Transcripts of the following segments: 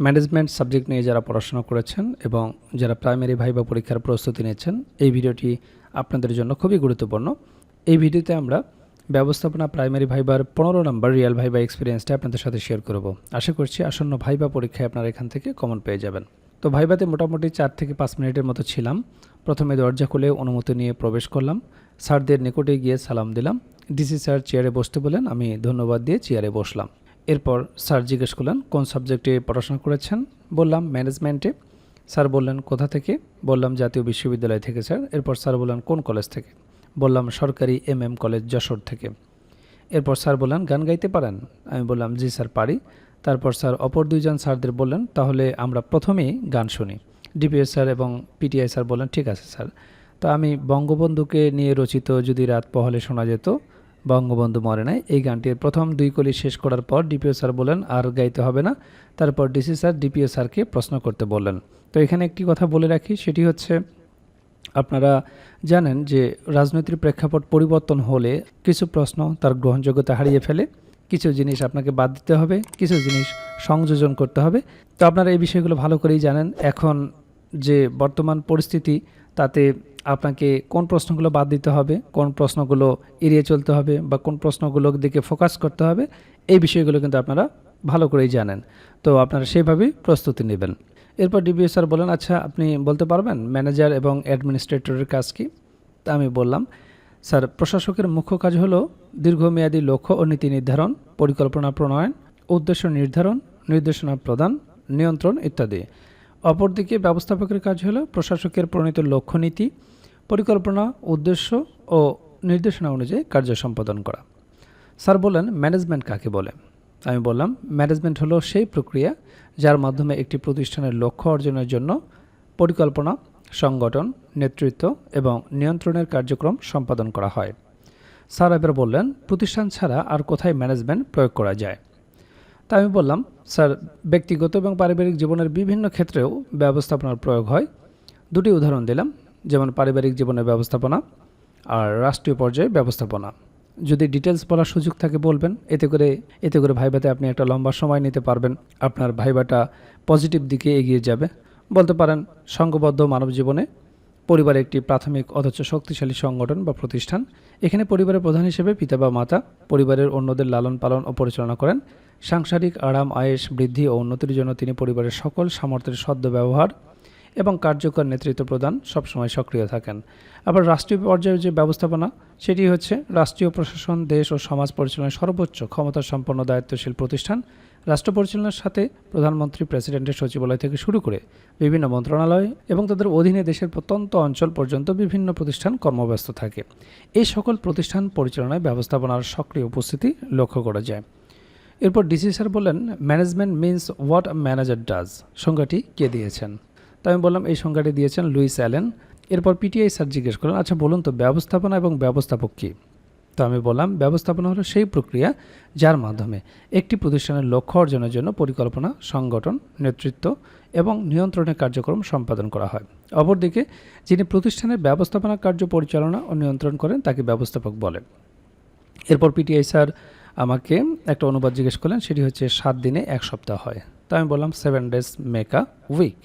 Management subject নিয়ে যারা পড়াশোনা করেছেন এবং যারা প্রাইমারি ভাইবা পরীক্ষার প্রস্তুতি নিচ্ছেন, এই ভিডিওটি আপনাদের জন্য খুবই গুরুত্বপূর্ণ। এই ভিডিওতে আমরা ব্যবস্থাপনা প্রাইমারি ভাইবার 15 নম্বর রিয়েল ভাইবা এক্সপিরিয়েন্সটা আপনাদের সাথে শেয়ার করব। আশা করছি আসন্ন ভাইবা পরীক্ষায় আপনারা এখান থেকে কমন পেয়ে যাবেন। তো ভাইবাতে মোটামুটি 4 থেকে 5 মিনিটের মতো ছিলাম। প্রথমে দরজা খুলে অনুমতি নিয়ে প্রবেশ করলাম। স্যারদের নিকটে গিয়ে সালাম দিলাম। ডিসি স্যার চেয়ারে বসতে বলেন, আমি ধন্যবাদ দিয়ে চেয়ারে বসলাম। এরপর স্যার জিজ্ঞেস করলেন কোন সাবজেক্টে পড়াশোনা করেছেন। বললাম ম্যানেজমেন্টে। স্যার বললেন কোথা থেকে। বললাম জাতীয় বিশ্ববিদ্যালয় থেকে স্যার। এরপর স্যার বললেন কোন কলেজ থেকে। বললাম সরকারি MM কলেজ যশোর থেকে। এরপর স্যার বললেন গান গাইতে পারেন। আমি বললাম জি স্যার পারি। তারপর স্যার অপর দুইজন স্যারদের বললেন তাহলে আমরা প্রথমেই গান শুনি। ডিপিএস স্যার এবং পিটিআই স্যার বললেন ঠিক আছে স্যার। তো আমি বঙ্গবন্ধুকে নিয়ে রচিত যদি রাত পহলে শোনা যেত বঙ্গবন্ধু মরে নাই, এই গানটির প্রথম 2 কলি শেষ করার পর ডিপিও স্যার বলেন আর গাইতে হবে না। তারপর ডিসি স্যার ডিপিও স্যারকে প্রশ্ন করতে বললেন। তো এখানে একটি কথা বলে রাখি, সেটি হচ্ছে আপনারা জানেন যে রাজনৈতিক প্রেক্ষাপট পরিবর্তন হলে কিছু প্রশ্ন তার গ্রহণযোগ্যতা হারিয়ে ফেলে, কিছু জিনিস আপনাকে বাদ দিতে হবে, কিছু জিনিস সংযোজন করতে হবে। তো আপনারা এই বিষয়গুলো ভালো করেই জানেন। এখন যে বর্তমান পরিস্থিতি, তাতে আপনাকে কোন প্রশ্নগুলো বাদ দিতে হবে, কোন প্রশ্নগুলো এড়িয়ে চলতে হবে বা কোন প্রশ্নগুলোর দিকে ফোকাস করতে হবে, এই বিষয়গুলো কিন্তু আপনারা ভালো করেই জানেন। তো আপনারা সেইভাবেই প্রস্তুতি নেবেন। এরপর ডিবিও স্যার বলেন আচ্ছা আপনি বলতে পারবেন ম্যানেজার এবং অ্যাডমিনিস্ট্রেটরের কাজ কি। তা আমি বললাম স্যার প্রশাসকের মুখ্য কাজ হলো দীর্ঘমেয়াদী লক্ষ্য ও নীতি নির্ধারণ, পরিকল্পনা প্রণয়ন, উদ্দেশ্য নির্ধারণ, নির্দেশনা প্রদান, নিয়ন্ত্রণ ইত্যাদি। অপরদিকে ব্যবস্থাপকের কাজ হলো প্রশাসকের প্রণীত লক্ষ্যনীতি, পরিকল্পনা, উদ্দেশ্য ও নির্দেশনা অনুযায়ী কার্য সম্পাদন করা। স্যার বলেন ম্যানেজমেন্ট কাকে বলে। আমি বললাম ম্যানেজমেন্ট হলো সেই প্রক্রিয়া যার মাধ্যমে একটি প্রতিষ্ঠানের লক্ষ্য অর্জনের জন্য পরিকল্পনা, সংগঠন, নেতৃত্ব এবং নিয়ন্ত্রণের কার্যক্রম সম্পাদন করা হয়। স্যার এবার বললেন প্রতিষ্ঠান ছাড়া আর কোথায় ম্যানেজমেন্ট প্রয়োগ করা যায়। তা আমি বললাম স্যার ব্যক্তিগত এবং পারিবারিক জীবনের বিভিন্ন ক্ষেত্রেও ব্যবস্থাপনার প্রয়োগ হয়। 2টি উদাহরণ দিলাম, যেমন পারিবারিক জীবনের ব্যবস্থাপনা আর রাষ্ট্রীয় পর্যায়ে ব্যবস্থাপনা। যদি ডিটেলস বলার সুযোগ থাকে বলবেন, এতে করে ভাইভাতে আপনি একটা লম্বা সময় নিতে পারবেন, আপনার ভাইভাটা পজিটিভ দিকে এগিয়ে যাবে। বলতে পারেন সংঘবদ্ধ মানব জীবনে পরিবার একটি প্রাথমিক অথচ শক্তিশালী সংগঠন বা প্রতিষ্ঠান। এখানে পরিবারের প্রধান হিসেবে পিতা বা মাতা পরিবারের অন্যদের লালন পালন ও পরিচালনা করেন। সাংসারিক আরাম আয়েশ বৃদ্ধি ও উন্নতির জন্য তিনি পরিবারের সকল সামর্থ্যের সদ্ব্যবহার এবং কার্যকর নেতৃত্ব প্রদান সবসময় সক্রিয় থাকেন। আবার রাষ্ট্রীয় পর্যায়ে যে ব্যবস্থাপনা, সেটি হচ্ছে রাষ্ট্রীয় প্রশাসন দেশ ও সমাজ পরিচালনার সর্বোচ্চ ক্ষমতা সম্পন্ন দায়িত্বশীল প্রতিষ্ঠান। রাষ্ট্র পরিচালনার সাথে প্রধানমন্ত্রী, প্রেসিডেন্টের সচিবালয় থেকে শুরু করে বিভিন্ন মন্ত্রণালয় এবং তাদের অধীনে দেশের প্রত্যন্ত অঞ্চল পর্যন্ত বিভিন্ন প্রতিষ্ঠান কর্মব্যস্ত থাকে। এই সকল প্রতিষ্ঠান পরিচালনায় ব্যবস্থাপনার সক্রিয় উপস্থিতি লক্ষ্য করা যায়। এরপর ডিসি স্যার বললেন management means what a manager does. সংজ্ঞাটি কে দিয়েছেন। তো আমি বললাম এই সংজ্ঞাটি দিয়েছেন লুইস অ্যালেন। এরপর পিটিআই স্যার জিজ্ঞেস করলেন আচ্ছা বলুন তো ব্যবস্থাপনা এবং ব্যবস্থাপক কী। তো আমি বললাম ব্যবস্থাপনা হলো সেই প্রক্রিয়া যার মাধ্যমে একটি প্রতিষ্ঠানের লক্ষ্য অর্জনের জন্য পরিকল্পনা, সংগঠন, নেতৃত্ব এবং নিয়ন্ত্রণের কার্যক্রম সম্পাদন করা হয়। অপরদিকে যিনি প্রতিষ্ঠানের ব্যবস্থাপনা কার্য পরিচালনা ও নিয়ন্ত্রণ করেন তাকে ব্যবস্থাপক বলে। এরপর পিটিআই স্যার আমাকে একটা অনুবাদ জিজ্ঞেস করলেন, সেটি হচ্ছে 7 দিনে 1 সপ্তাহ হয়। তো আমি বললাম 7 days মেক আ উইক।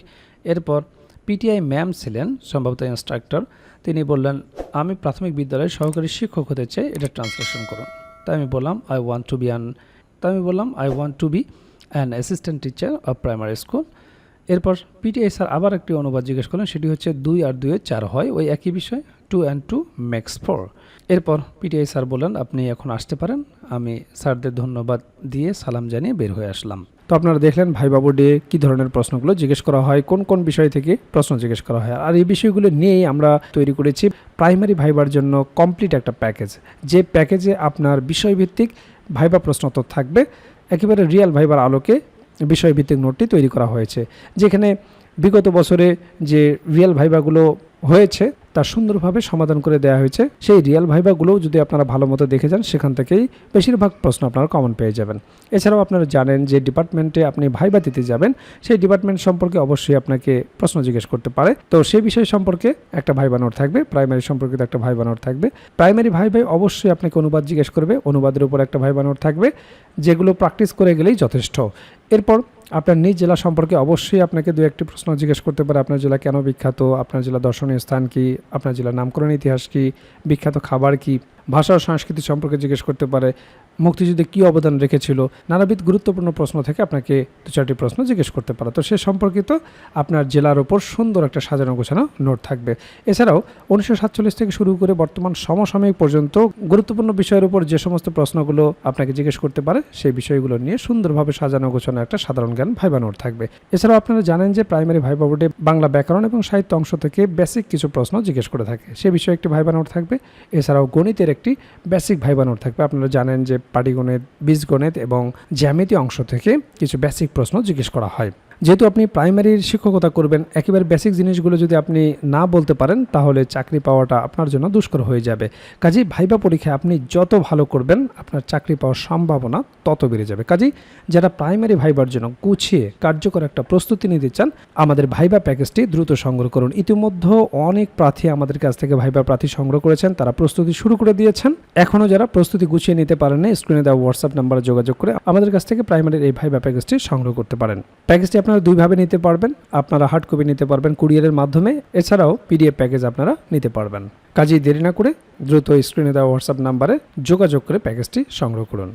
এরপর পিটিআই ম্যাম ছিলেন সম্ভবত ইনস্ট্রাক্টর, তিনি বললেন আমি প্রাথমিক বিদ্যালয়ের সহকারী শিক্ষক হতে চাই, এটা ট্রান্সলেশন করুন। তাই আমি বললাম I want to be an assistant teacher of primary school. এরপর পিটিআই স্যার আবার একটি অনুবাদ জিজ্ঞেস করলেন, সেটি হচ্ছে 2 আর 2 4 হয়, ওই একই বিষয়, 2 and 2 makes 4। এরপর পিটিআই স্যার বললেন আপনি এখন আসতে পারেন। আমি স্যারদের ধন্যবাদ দিয়ে সালাম জানিয়ে বের হয়ে আসলাম। তো আপনারা দেখলেন ভাইবা বোর্ডে কী ধরনের প্রশ্নগুলো জিজ্ঞেস করা হয়, কোন কোন বিষয় থেকে প্রশ্ন জিজ্ঞেস করা হয়। আর এই বিষয়গুলো নিয়েই আমরা তৈরি করেছি প্রাইমারি ভাইবার জন্য কমপ্লিট একটা প্যাকেজ, যে প্যাকেজে আপনার বিষয়ভিত্তিক ভাইবা প্রশ্নোত্তর থাকবে। একেবারে রিয়েল ভাইবার আলোকে বিষয়ভিত্তিক নোটটি তৈরি করা হয়েছে, যেখানে বিগত বছরে যে রিয়েল ভাইবাগুলো হয়েছে তা সুন্দরভাবে সমাধান করে দেওয়া হয়েছে। সেই রিয়েল ভাইবাগুলোও যদি আপনারা ভালো মতো দেখে যান, সেখান থেকেই বেশিরভাগ প্রশ্ন আপনারা কমন পেয়ে যাবেন। এছাড়াও আপনারা জানেন যে ডিপার্টমেন্টে আপনি ভাইবা দিতে যাবেন, সেই ডিপার্টমেন্ট সম্পর্কে অবশ্যই আপনাকে প্রশ্ন জিজ্ঞেস করতে পারে। তো সেই বিষয় সম্পর্কে একটা ভাইবা নোট থাকবে, প্রাইমারি সম্পর্কিত একটা ভাইবা নোট থাকবে। প্রাইমারি ভাইবাই অবশ্যই আপনাকে অনুবাদ জিজ্ঞেস করবে, অনুবাদের উপর একটা ভাইবা নোট থাকবে, যেগুলো প্র্যাকটিস করে গেলেই যথেষ্ট। এরপর আপনার নিজ জেলা সম্পর্কে অবশ্যই আপনাকে দু একটি প্রশ্ন জিজ্ঞেস করতে পারে। আপনার জেলা কেন বিখ্যাত, আপনার জেলা দর্শনীয় স্থান কি, আপনার জেলার নামকরণ ইতিহাস কি, বিখ্যাত খাবার কি, ভাষা ও সংস্কৃতি সম্পর্কে জিজ্ঞেস করতে পারে, মুক্তিযুদ্ধে কী অবদান রেখেছিল, নানাবিধ গুরুত্বপূর্ণ প্রশ্ন থেকে আপনাকে দু চারটি প্রশ্ন জিজ্ঞেস করতে পারে। তো সে সম্পর্কিত আপনার জেলার ওপর সুন্দর একটা সাজানো গোছানো নোট থাকবে। এছাড়াও 1947 থেকে শুরু করে বর্তমান সমসাময়িক পর্যন্ত গুরুত্বপূর্ণ বিষয়ের উপর যে সমস্ত প্রশ্নগুলো আপনাকে জিজ্ঞেস করতে পারে সেই বিষয়গুলো নিয়ে সুন্দরভাবে সাজানো গোছানো একটা সাধারণ জ্ঞান ভাইবা নোট থাকবে। এছাড়াও আপনারা জানেন যে প্রাইমারি ভাইবা বোর্ডে বাংলা ব্যাকরণ এবং সাহিত্য অংশ থেকে বেসিক কিছু প্রশ্ন জিজ্ঞেস করে থাকে, সে বিষয়ে একটি ভাইবা নোট থাকবে। এছাড়াও গণিতের একটি বেসিক ভাইবা নোট থাকবে। আপনারা জানেন যে পাটিগণিত, বীজগণিত এবং জ্যামিতি অংশ থেকে কিছু বেসিক প্রশ্ন জিজ্ঞেস করা হয়। যেহেতু আপনি প্রাইমারির শিক্ষকতা করবেন, একেবারে বেসিক জিনিসগুলো যদি আপনি না বলতে পারেন তাহলে চাকরি পাওয়াটা আপনার জন্য দুষ্কর হয়ে যাবে। কাজেই ভাইবা পরীক্ষায় আপনি যত ভালো করবেন আপনার চাকরি পাওয়ার সম্ভাবনা তত বেড়ে যাবে। কাজেই যারা প্রাইমারি ভাইবার জন্য গুছিয়ে কার্যকর একটা প্রস্তুতি নিতে চান, আমাদের ভাইবা প্যাকেজটি দ্রুত সংগ্রহ করুন। ইতিমধ্যে অনেক প্রার্থী আমাদের কাছ থেকে ভাইবা প্রার্থী সংগ্রহ করেছেন, তারা প্রস্তুতি শুরু করে দিয়েছেন। এখনও যারা প্রস্তুতি গুছিয়ে নিতে পারেন না, স্ক্রিনে দেওয়া হোয়াটসঅ্যাপ নাম্বারে যোগাযোগ করে আমাদের কাছ থেকে প্রাইমারির এই ভাইবা প্যাকেজটি সংগ্রহ করতে পারেন। প্যাকেজটি আপনারা দুইভাবে নিতে পারবেন, আপনারা হার্ড কপি নিতে পারবেন কুরিয়ারের মাধ্যমে, এছাড়াও পিডিএফ প্যাকেজ আপনারা নিতে পারবেন। কাজেই দেরি না করে দ্রুত স্ক্রিনে দেওয়া হোয়াটসঅ্যাপ নাম্বারে যোগাযোগ করে প্যাকেজটি সংগ্রহ করুন।